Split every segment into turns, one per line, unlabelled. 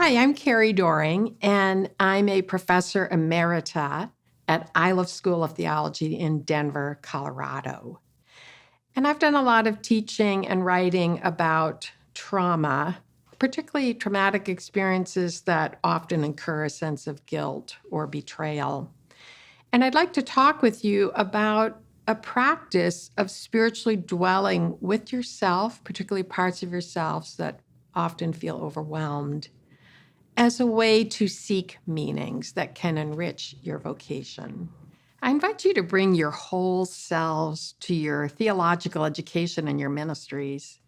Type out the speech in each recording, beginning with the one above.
Hi, I'm Carrie Coehring, and I'm a professor emerita at Iliff School of Theology in Denver, Colorado. And I've done a lot of teaching and writing about trauma, particularly traumatic experiences that often incur a sense of guilt or betrayal. And I'd like to talk with you about a practice of spiritually dwelling with yourself, particularly parts of yourselves that often feel overwhelmed, as a way to seek meanings that can enrich your vocation. I invite you to bring your whole selves to your theological education and your ministries.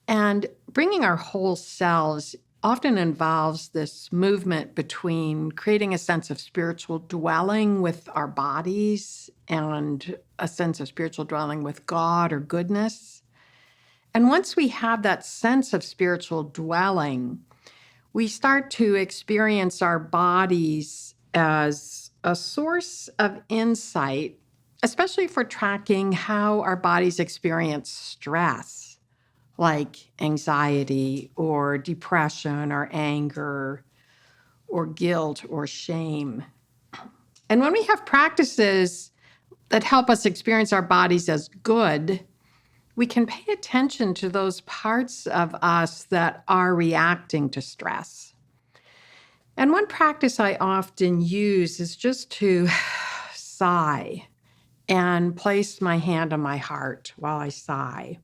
And bringing our whole selves often involves this movement between creating a sense of spiritual dwelling with our bodies and a sense of spiritual dwelling with God or goodness. And once we have that sense of spiritual dwelling, we start to experience our bodies as a source of insight, especially for tracking how our bodies experience stress, like anxiety or depression or anger or guilt or shame. And when we have practices that help us experience our bodies as good, we can pay attention to those parts of us that are reacting to stress. And one practice I often use is just to sigh and place my hand on my heart while I sigh.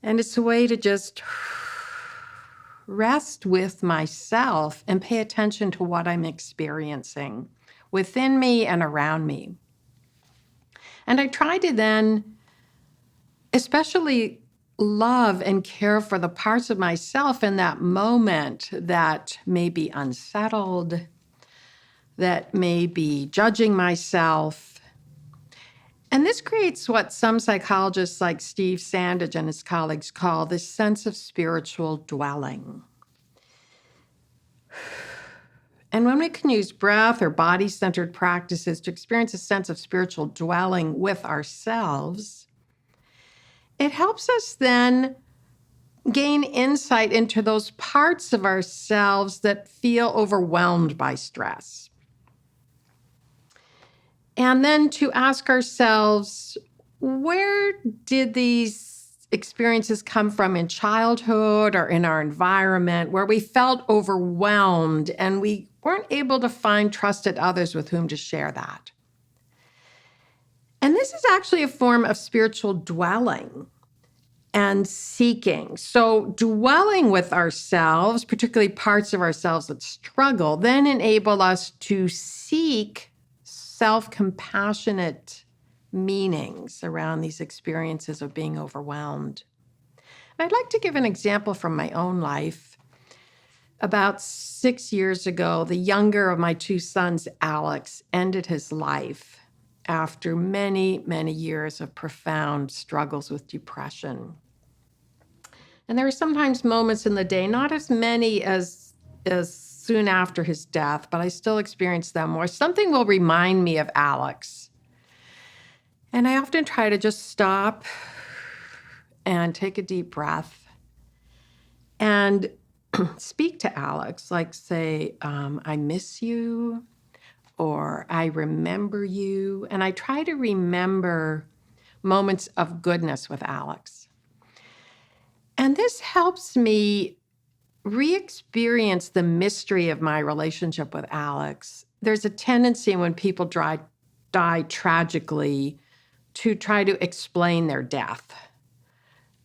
And it's a way to just rest with myself and pay attention to what I'm experiencing within me and around me. And I try to then especially love and care for the parts of myself in that moment that may be unsettled, that may be judging myself. And this creates what some psychologists like Steve Sandage and his colleagues call this sense of spiritual dwelling. And when we can use breath or body-centered practices to experience a sense of spiritual dwelling with ourselves, it helps us then gain insight into those parts of ourselves that feel overwhelmed by stress. And then to ask ourselves, where did these experiences come from in childhood or in our environment where we felt overwhelmed and we weren't able to find trusted others with whom to share that? And this is actually a form of spiritual dwelling and seeking. So dwelling with ourselves, particularly parts of ourselves that struggle, then enable us to seek self-compassionate meanings around these experiences of being overwhelmed. And I'd like to give an example from my own life. About 6 years ago, the younger of my two sons, Alex, ended his life after many, many years of profound struggles with depression. And there were sometimes moments in the day, not as many as soon after his death, but I still experience them, where something will remind me of Alex. And I often try to just stop and take a deep breath and speak to Alex, like say, I miss you, or I remember you. And I try to remember moments of goodness with Alex. And this helps me re-experience the mystery of my relationship with Alex. There's a tendency when people die tragically to try to explain their death.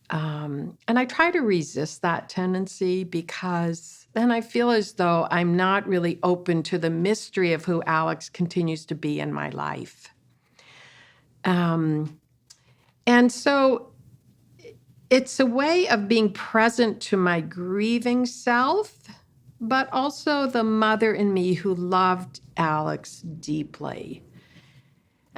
And I try to resist that tendency because then I feel as though I'm not really open to the mystery of who Alex continues to be in my life. And so it's a way of being present to my grieving self, but also the mother in me who loved Alex deeply.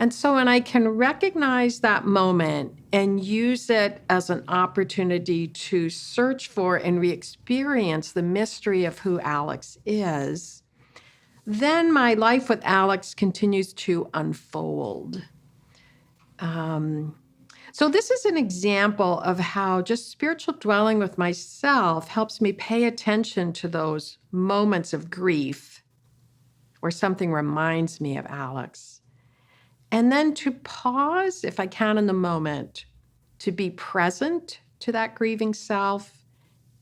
And so when I can recognize that moment and use it as an opportunity to search for and re-experience the mystery of who Alex is, then my life with Alex continues to unfold. So this is an example of how just spiritual dwelling with myself helps me pay attention to those moments of grief where something reminds me of Alex. And then to pause, if I can in the moment, to be present to that grieving self,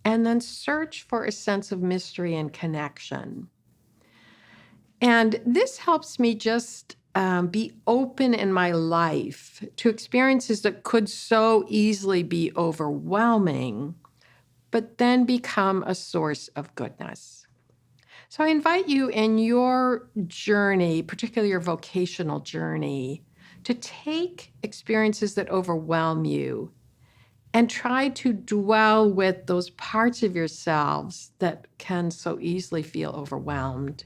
and then search for a sense of mystery and connection. And this helps me just be open in my life to experiences that could so easily be overwhelming, but then become a source of goodness. So I invite you in your journey, particularly your vocational journey, to take experiences that overwhelm you and try to dwell with those parts of yourselves that can so easily feel overwhelmed.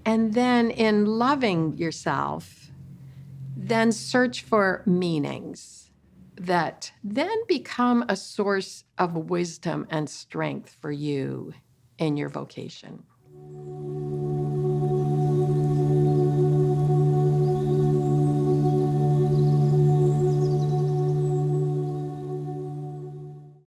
And then in loving yourself, then search for meanings that then become a source of wisdom and strength for you in your vocation.